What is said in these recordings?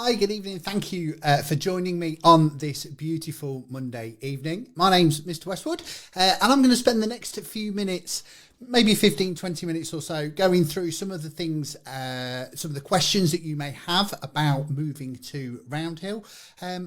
Hi, good evening. Thank you for joining me on this beautiful Monday evening. My name's Mr. Westwood, and I'm going to spend the next few minutes, maybe 15, 20 minutes or so, going through some of the things, some of the questions that you may have about moving to Roundhill,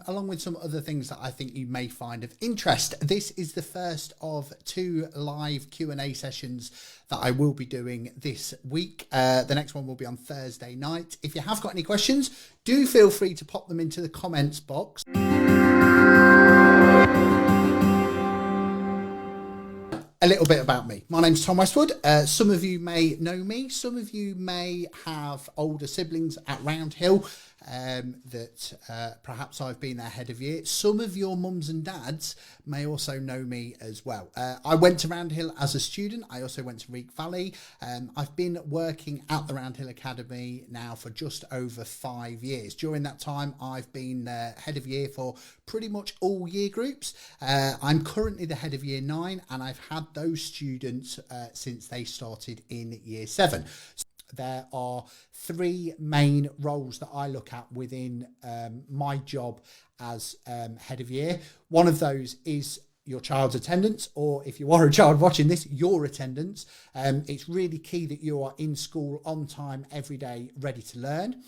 along with some other things that I think you may find of interest. This is the first of 2 live Q&A sessions that I will be doing this week. The next one will be on Thursday night. If you have got any questions, do feel free to pop them into the comments box. A little bit about me. My name's Tom Westwood. Some of you may know me. Some of you may have older siblings at Roundhill that perhaps I've been their head of year. Some of your mums and dads may also know me as well. I went to Roundhill as a student. I also went to Reek Valley. I've been working at the Roundhill Academy now for just over 5 years. During that time, I've been head of year for pretty much all year groups. I'm currently the head of year 9, and I've had those students since they started in year 7. There are 3 main roles that I look at within my job as head of year. One of those is your child's attendance, or if you are a child watching this, your attendance. It's really key that you are in school on time every day, ready to learn.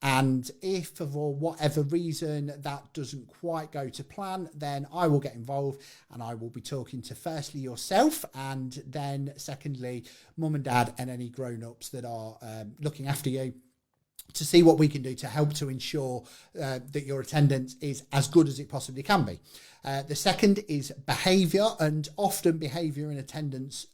And if for whatever reason that doesn't quite go to plan, then I will get involved, and I will be talking to firstly yourself, and then secondly mum and dad and any grown-ups that are looking after you, to see what we can do to help to ensure that your attendance is as good as it possibly can be. The second is behaviour, and often behaviour and attendance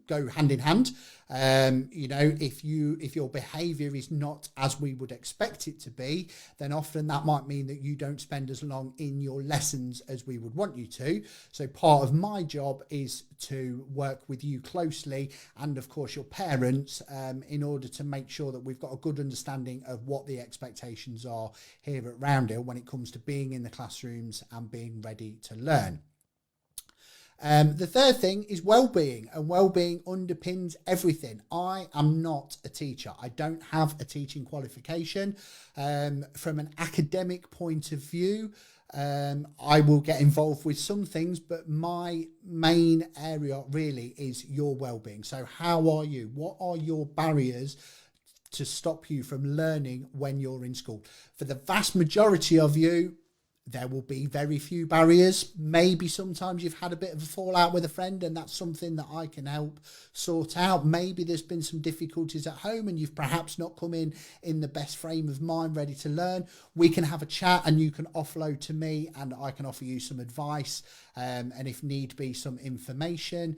go hand in hand. If your behaviour is not as we would expect it to be, then often that might mean that you don't spend as long in your lessons as we would want you to. So part of my job is to work with you closely, and of course your parents, in order to make sure that we've got a good understanding of what the expectations are here at Roundhill when it comes to being in the classrooms and being ready to learn. The third thing is well-being, and well-being underpins everything. I am not a teacher. I don't have a teaching qualification. From an academic point of view, I will get involved with some things, but my main area really is your well-being. So how are you? What are your barriers to stop you from learning when you're in school? For the vast majority of you, there will be very few barriers. Maybe sometimes you've had a bit of a fallout with a friend, and that's something that I can help sort out. Maybe there's been some difficulties at home and you've perhaps not come in the best frame of mind, ready to learn. We can have a chat, and you can offload to me, and I can offer you some advice, and if need be, some information.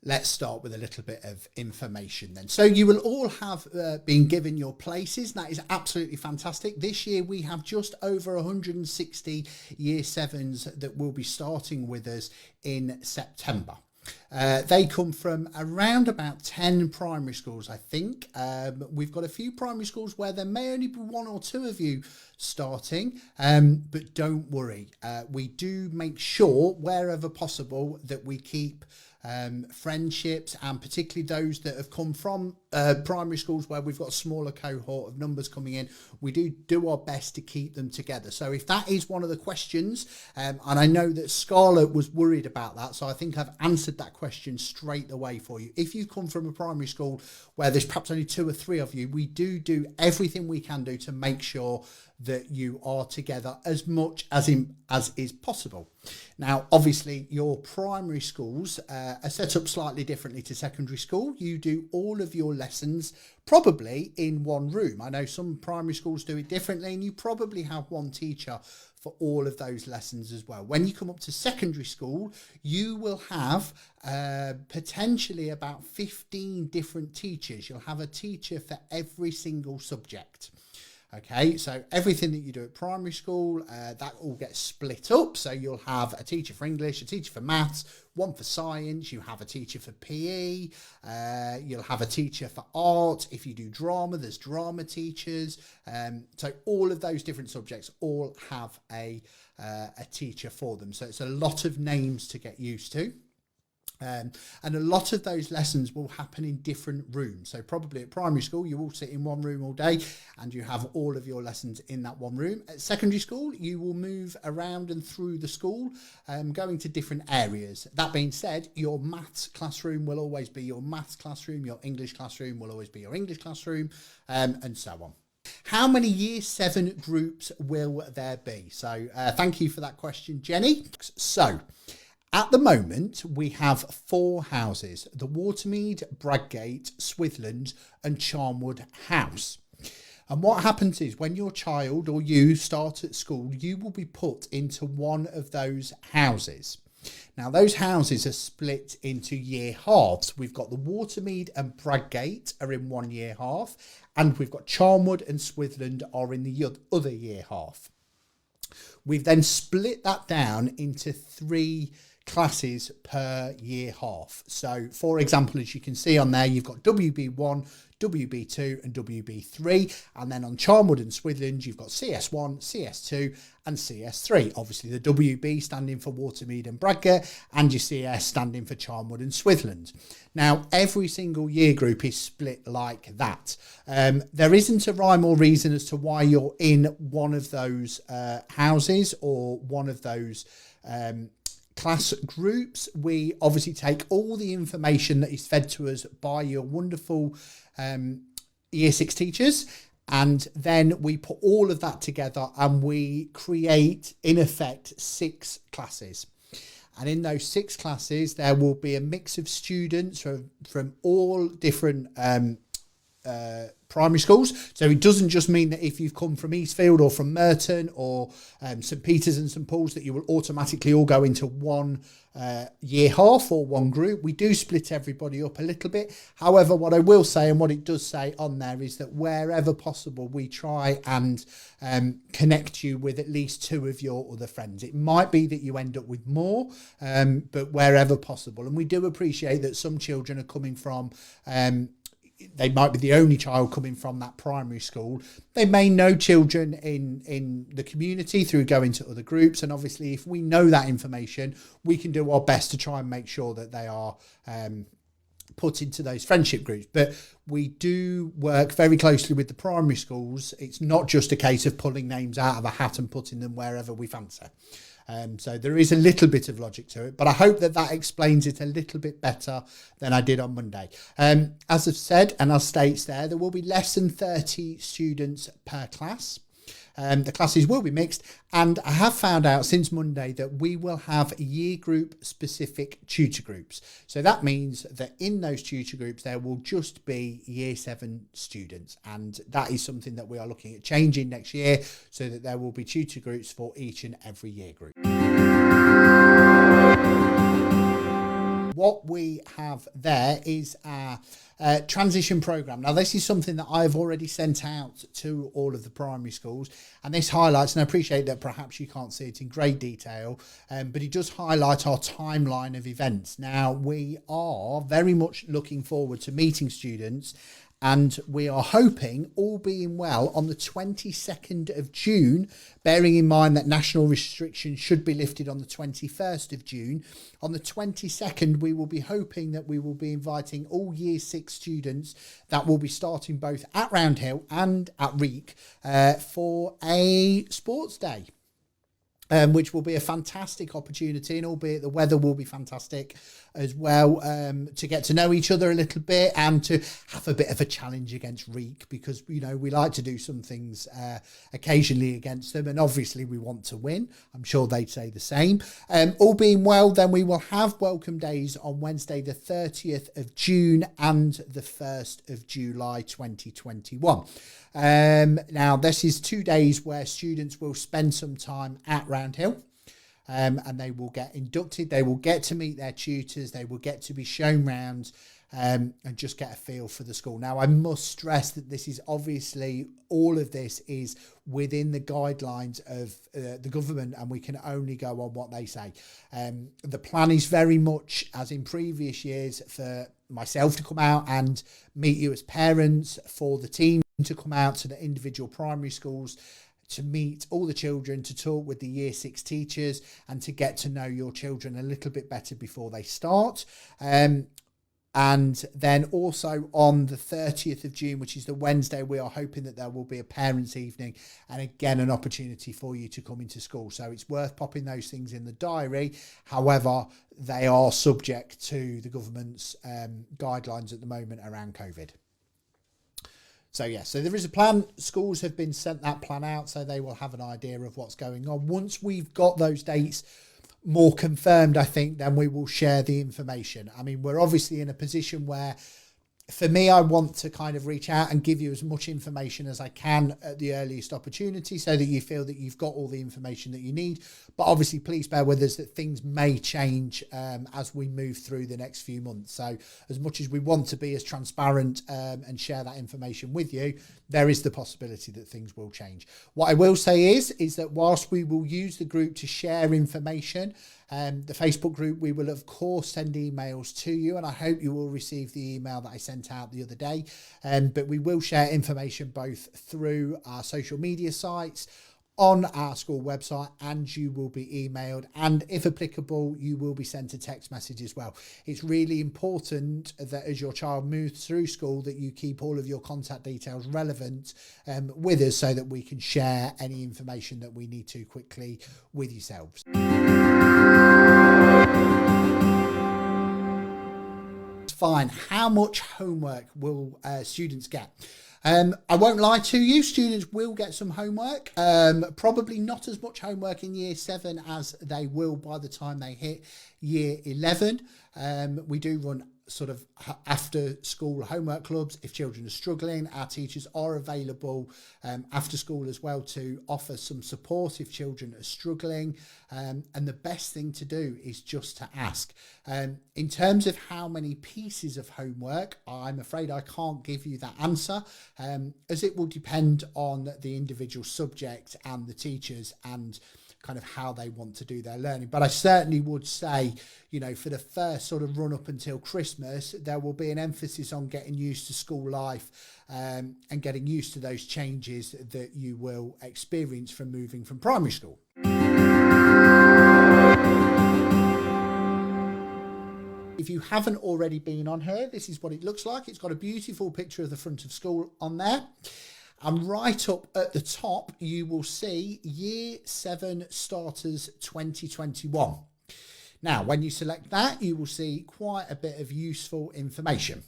Let's start with a little bit of information then. So you will all have been given your places. That is absolutely fantastic. This year we have just over 160 year 7s that will be starting with us in September. They come from around about 10 primary schools, I think. We've got a few primary schools where there may only be 1 or 2 of you starting, but don't worry. We do make sure, wherever possible, that we keep friendships, and particularly those that have come from primary schools where we've got a smaller cohort of numbers coming in. We do our best to keep them together. So if that is one of the questions, and I know that Scarlett was worried about that, so I think I've answered that question straight away for you. If you come from a primary school where there's perhaps only 2 or 3 of you, we do everything we can do to make sure that you are together as much as is possible. Now, obviously, your primary schools are set up slightly differently to secondary school. You do all of your lessons probably in one room. I know some primary schools do it differently, and you probably have one teacher for all of those lessons as well. When you come up to secondary school, you will have potentially about 15 different teachers. You'll have a teacher for every single subject. Okay, so everything that you do at primary school, that all gets split up. So you'll have a teacher for English, a teacher for maths, one for science, you have a teacher for PE, you'll have a teacher for art. If you do drama, there's drama teachers. So all of those different subjects all have a teacher for them. So it's a lot of names to get used to. And a lot of those lessons will happen in different rooms. So probably at primary school, you all sit in one room all day and you have all of your lessons in that one room. At secondary school, you will move around and through the school, going to different areas. That being said, your maths classroom will always be your maths classroom, your English classroom will always be your English classroom, and so on. How many year 7 groups will there be? So thank you for that question, Jenny. So at the moment, we have 4 houses: the Watermead, Bradgate, Swithland and Charnwood House. And what happens is when your child or you start at school, you will be put into one of those houses. Now, those houses are split into year halves. We've got the Watermead and Bradgate are in one year half, and we've got Charnwood and Swithland are in the other year half. We've then split that down into 3 classes per year half. So, for example, as you can see on there, you've got WB1, WB2 and WB3, and then on Charnwood and Swithland you've got CS1, CS2 and CS3. Obviously the WB standing for Watermead and Bradgate, and your CS standing for Charnwood and Swithland. Now every single year group is split like that. There isn't a rhyme or reason as to why you're in one of those houses or one of those class groups. We obviously take all the information that is fed to us by your wonderful year 6 teachers, and then we put all of that together and we create in effect 6 classes. And in those 6 classes there will be a mix of students from all different primary schools. So it doesn't just mean that if you've come from Eastfield or from Merton or St Peters and St Paul's that you will automatically all go into one year half or one group. We do split everybody up a little bit. However, what I will say, and what it does say on there, is that wherever possible we try and connect you with at least 2 of your other friends. It might be that you end up with more, but wherever possible. And we do appreciate that some children are coming from they might be the only child coming from that primary school. They may know children in the community through going to other groups. And obviously, if we know that information, we can do our best to try and make sure that they are put into those friendship groups. But we do work very closely with the primary schools. It's not just a case of pulling names out of a hat and putting them wherever we fancy. So there is a little bit of logic to it, but I hope that explains it a little bit better than I did on Monday. As I've said, and as states there will be less than 30 students per class. The classes will be mixed, and I have found out since Monday that we will have year group specific tutor groups. So that means that in those tutor groups there will just be year 7 students, and that is something that we are looking at changing next year so that there will be tutor groups for each and every year group. What we have there is our transition programme. Now, this is something that I've already sent out to all of the primary schools, and this highlights, and I appreciate that perhaps you can't see it in great detail, but it does highlight our timeline of events. Now, we are very much looking forward to meeting students, and we are hoping, all being well, on the 22nd of June, bearing in mind that national restrictions should be lifted on the 21st of June. On the 22nd, we will be hoping that we will be inviting all year 6 students that will be starting both at Roundhill and at Reek for a sports day. Which will be a fantastic opportunity, and albeit the weather will be fantastic as well, to get to know each other a little bit and to have a bit of a challenge against Reek, because, you know, we like to do some things occasionally against them, and obviously we want to win. I'm sure they'd say the same. All being well, then we will have welcome days on Wednesday the 30th of June and the 1st of July 2021. Now, this is 2 days where students will spend some time at Roundhill, and they will get inducted. They will get to meet their tutors. They will get to be shown round and just get a feel for the school. Now, I must stress that this is obviously, all of this is within the guidelines of the government, and we can only go on what they say. The plan is very much, as in previous years, for myself to come out and meet you as parents, for the team to come out to the individual primary schools, to meet all the children, to talk with the year 6 teachers, and to get to know your children a little bit better before they start. And then also on the 30th of June, which is the Wednesday, we are hoping that there will be a parents' evening, and again, an opportunity for you to come into school. So it's worth popping those things in the diary. However, they are subject to the government's guidelines at the moment around COVID. So yeah, so there is a plan. Schools have been sent that plan out, so they will have an idea of what's going on. Once we've got those dates more confirmed, I think, then we will share the information. I mean, we're obviously in a position where, for me, I want to kind of reach out and give you as much information as I can at the earliest opportunity, so that you feel that you've got all the information that you need. But obviously, please bear with us that things may change as we move through the next few months. So as much as we want to be as transparent and share that information with you, there is the possibility that things will change. What I will say is that whilst we will use the group to share information, the Facebook group, we will of course send emails to you, and I hope you will receive the email that I sent out the other day. But we will share information both through our social media sites, on our school website, and you will be emailed, and if applicable, you will be sent a text message as well. It's really important that as your child moves through school, that you keep all of your contact details relevant with us, so that we can share any information that we need to quickly with yourselves. Fine. How much homework will students get? I won't lie to you, students will get some homework, probably not as much homework in year 7 as they will by the time they hit year 11. We do run sort of after school homework clubs. If children are struggling, our teachers are available after school as well to offer some support if children are struggling. And the best thing to do is just to ask. In terms of how many pieces of homework, I'm afraid I can't give you that answer, as it will depend on the individual subject and the teachers and kind of how they want to do their learning. But I certainly would say, you know, for the first sort of run up until Christmas, there will be an emphasis on getting used to school life and getting used to those changes that you will experience from moving from primary school. If you haven't already been on here, this is what it looks like. It's got a beautiful picture of the front of school on there. And right up at the top, you will see Year 7 Starters 2021. Now, when you select that, you will see quite a bit of useful information.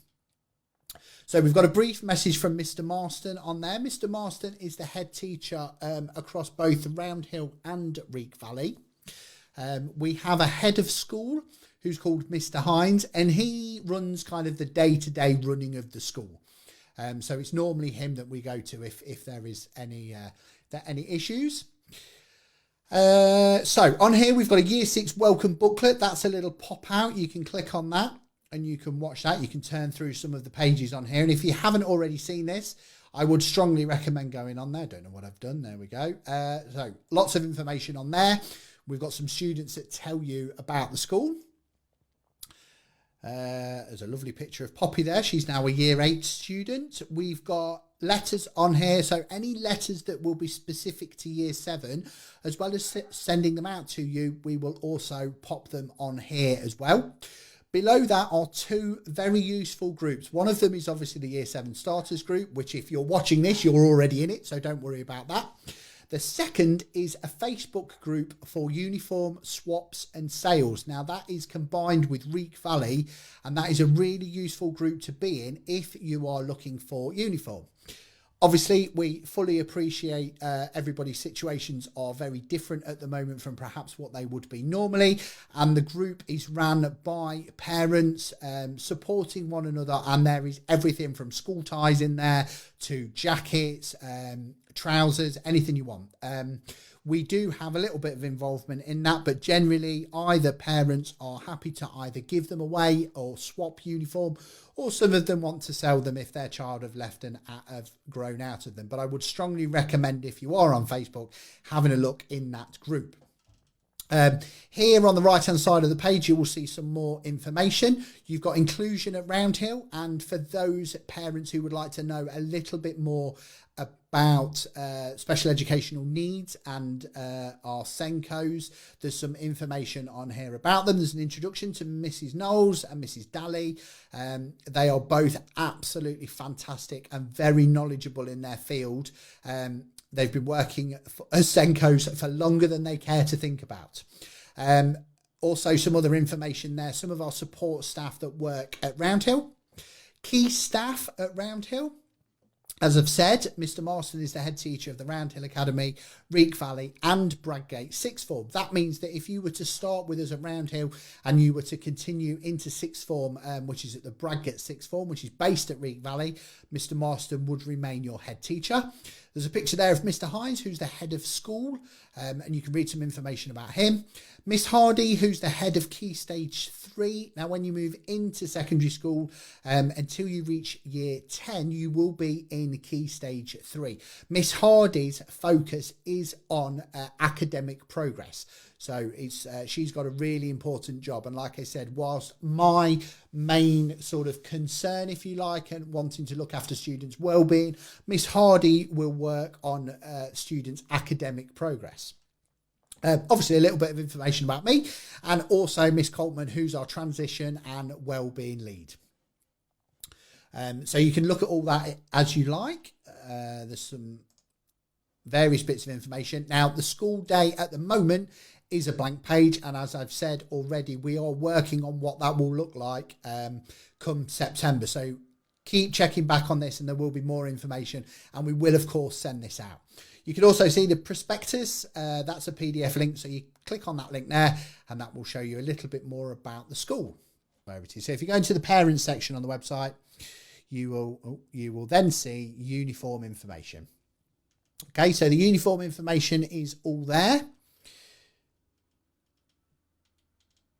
So we've got a brief message from Mr. Marston on there. Mr. Marston is the head teacher across both Round Hill and Reek Valley. We have a head of school who's called Mr. Hines, and he runs kind of the day-to-day running of the school. So it's normally him that we go to if there is any issues. So on here we've got a Year 6 welcome booklet. That's a little pop out. You can click on that and you can watch that. You can turn through some of the pages on here. And if you haven't already seen this, I would strongly recommend going on there. Don't know what I've done. There we go. So lots of information on there. We've got some students that tell you about the school. There's a lovely picture of Poppy there. She's now a Year 8 student. We've got letters on here. So any letters that will be specific to Year 7, as well as sending them out to you, we will also pop them on here as well. Below that are 2 very useful groups. One of them is obviously the Year 7 Starters group, which if you're watching this, you're already in it, so don't worry about that. The second is a Facebook group for uniform swaps and sales. Now that is combined with Reek Valley, and that is a really useful group to be in if you are looking for uniform. Obviously, we fully appreciate everybody's situations are very different at the moment from perhaps what they would be normally. And the group is ran by parents supporting one another. And there is everything from school ties in there to jackets, trousers, anything you want. We do have a little bit of involvement in that, but generally either parents are happy to either give them away or swap uniform, or some of them want to sell them if their child have left and have grown out of them. But I would strongly recommend, if you are on Facebook, having a look in that group. Here on the right hand side of the page, you will see some more information. You've got inclusion at Round Hill, and for those parents who would like to know a little bit more about about special educational needs and our Senkos. There's some information on here about them. There's an introduction to Mrs. Knowles and Mrs. Daly. They are both absolutely fantastic and very knowledgeable in their field. They've been working as Senkos for longer than they care to think about. Also, some other information there. Some of our support staff that work at Roundhill. Key staff at Roundhill. As I've said, Mr. Marston is the head teacher of the Roundhill Academy, Reek Valley and Bradgate sixth form. That means that if you were to start with us at Roundhill and you were to continue into sixth form, which is at the Bradgate sixth form, which is based at Reek Valley, Mr. Marston would remain your head teacher. There's a picture there of Mr. Hines, who's the head of school, and you can read some information about him. Miss Hardy, who's the head of Key Stage 3. Now, when you move into secondary school, until you reach year 10, you will be in Key Stage 3. Miss Hardy's focus is on academic progress. So she's got a really important job. And like I said, whilst my main sort of concern, if you like, and wanting to look after students' well-being, Miss Hardy will work on students' academic progress. Obviously, a little bit of information about me, and also Miss Coltman, who's our transition and wellbeing lead. So you can look at all that as you like. There's some various bits of information. Now, the school day at the moment is a blank page, and as I've said already, we are working on what that will look like come September. So keep checking back on this, and there will be more information, and we will, of course, send this out. You can also see the prospectus. That's a PDF link, so you click on that link there, and that will show you a little bit more about the school, where it is. So if you go into the parents section on the website, you will then see uniform information. Okay, so the uniform information is all there.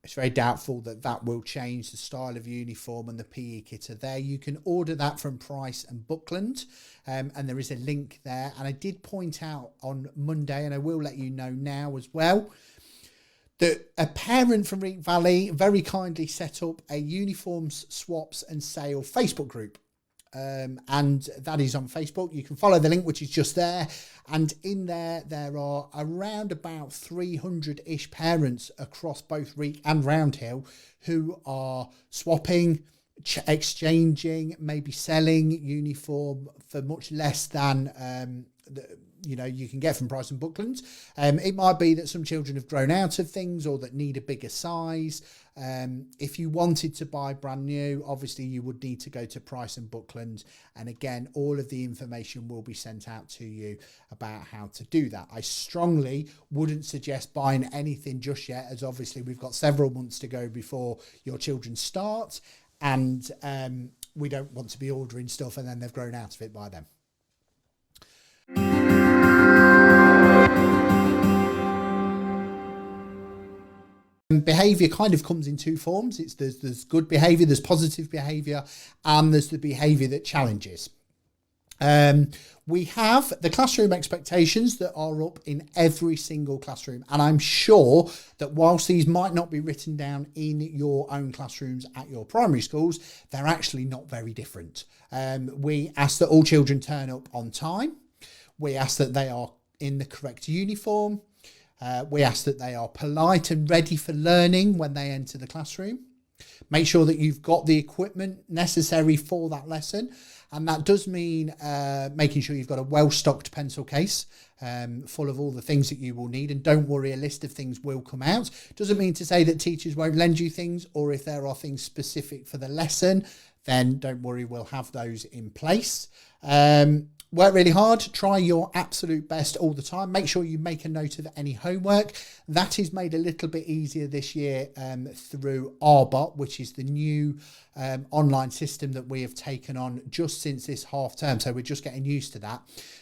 It's very doubtful that that will change. The style of uniform and the PE kit are there. You can order that from Price and Buckland, and there is a link there. And I did point out on Monday, and I will let you know now as well, that a parent from Reek Valley very kindly set up a uniforms, swaps and sale Facebook group. And that is on Facebook. You can follow the link, which is just there. And in there are around about 300-ish parents across both Reek and Roundhill who are swapping, exchanging, maybe selling uniform for much less than you can get from Price and Buckland. It might be that some children have grown out of things or that need a bigger size. If you wanted to buy brand new, obviously you would need to go to Price and Buckland. And again, all of the information will be sent out to you about how to do that. I strongly wouldn't suggest buying anything just yet, as obviously we've got several months to go before your children start. And we don't want to be ordering stuff and then they've grown out of it by then. Behaviour kind of comes in two forms. There's good behaviour, there's positive behaviour, and there's the behaviour that challenges. We have the classroom expectations that are up in every single classroom, and I'm sure that whilst these might not be written down in your own classrooms at your primary schools, they're actually not very different. We ask that all children turn up on time. We ask that they are in the correct uniform. We ask that they are polite and ready for learning when they enter the classroom. Make sure that you've got the equipment necessary for that lesson. And that does mean making sure you've got a well-stocked pencil case full of all the things that you will need. And don't worry, a list of things will come out. Doesn't mean to say that teachers won't lend you things, or if there are things specific for the lesson, then don't worry, we'll have those in place. Work really hard, try your absolute best all the time. Make sure you make a note of any homework. That is made a little bit easier this year through Arbot, which is the new online system that we have taken on just since this half term. So we're just getting used to that.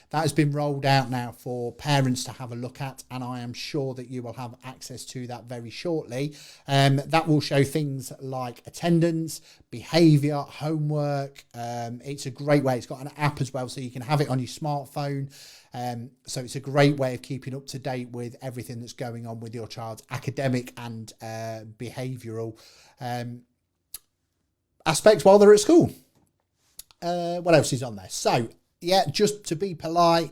That has been rolled out now for parents to have a look at, and I am sure that you will have access to that very shortly. That will show things like attendance, behaviour, homework. It's a great way. It's got an app as well, so you can have it on your smartphone. So it's a great way of keeping up to date with everything that's going on with your child's academic and behavioural aspects while they're at school. What else is on there? So yeah, just to be polite,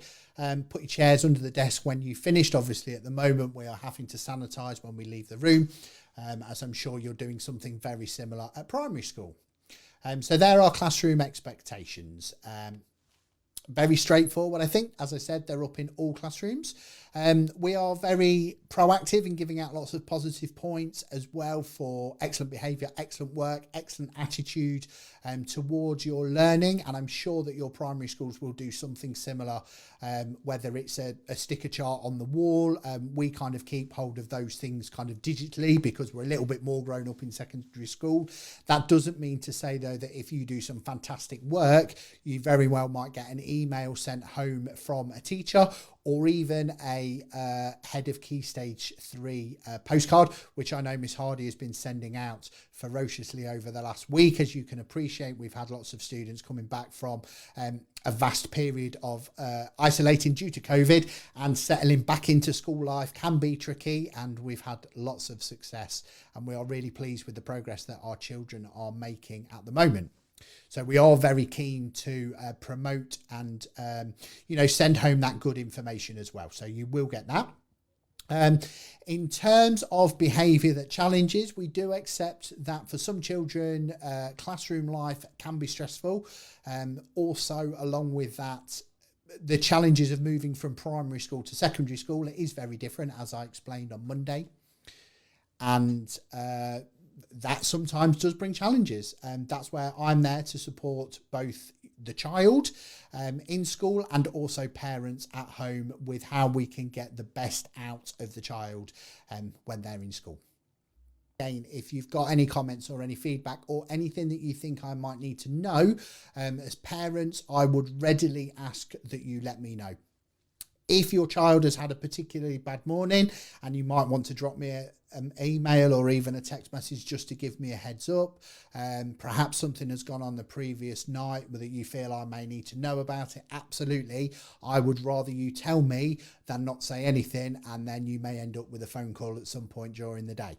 put your chairs under the desk when you've finished. Obviously, at the moment, we are having to sanitise when we leave the room, as I'm sure you're doing something very similar at primary school. So there are classroom expectations. Very straightforward, I think. As I said, they're up in all classrooms. We are very proactive in giving out lots of positive points as well for excellent behaviour, excellent work, excellent attitude towards your learning. And I'm sure that your primary schools will do something similar, whether it's a sticker chart on the wall. We kind of keep hold of those things kind of digitally because we're a little bit more grown up in secondary school. That doesn't mean to say, though, that if you do some fantastic work, you very well might get an email sent home from a teacher, or even a head of Key Stage 3 postcard, which I know Miss Hardy has been sending out ferociously over the last week. As you can appreciate, we've had lots of students coming back from a vast period of isolating due to COVID, and settling back into school life can be tricky, and we've had lots of success, and we are really pleased with the progress that our children are making at the moment. So we are very keen to promote and, send home that good information as well. So you will get that. In terms of behaviour that challenges, we do accept that for some children, classroom life can be stressful. Also, along with that, the challenges of moving from primary school to secondary school, it is very different, as I explained on Monday. And that sometimes does bring challenges, and that's where I'm there to support both the child in school and also parents at home with how we can get the best out of the child when they're in school. Again, if you've got any comments or any feedback or anything that you think I might need to know as parents, I would readily ask that you let me know. If your child has had a particularly bad morning, and you might want to drop me an email or even a text message just to give me a heads up, perhaps something has gone on the previous night that you feel I may need to know about it, absolutely. I would rather you tell me than not say anything, and then you may end up with a phone call at some point during the day.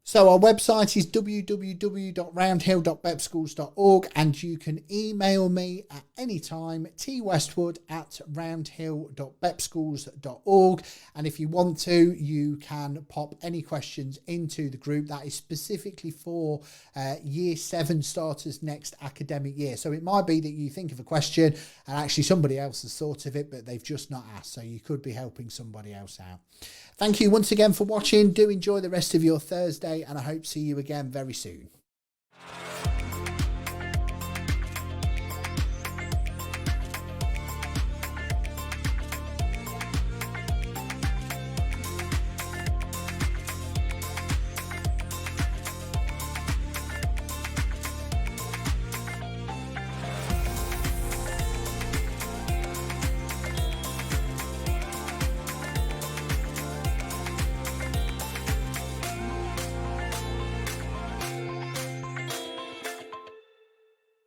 So our website is www.roundhill.bepschools.org, and you can email me at any time, twestwood@roundhill.bepschools.org. And if you want to, you can pop any questions into the group. That is specifically for Year 7 starters next academic year. So it might be that you think of a question and actually somebody else has thought of it, but they've just not asked. So you could be helping somebody else out. Thank you once again for watching. Do enjoy the rest of your Thursday, and I hope to see you again very soon.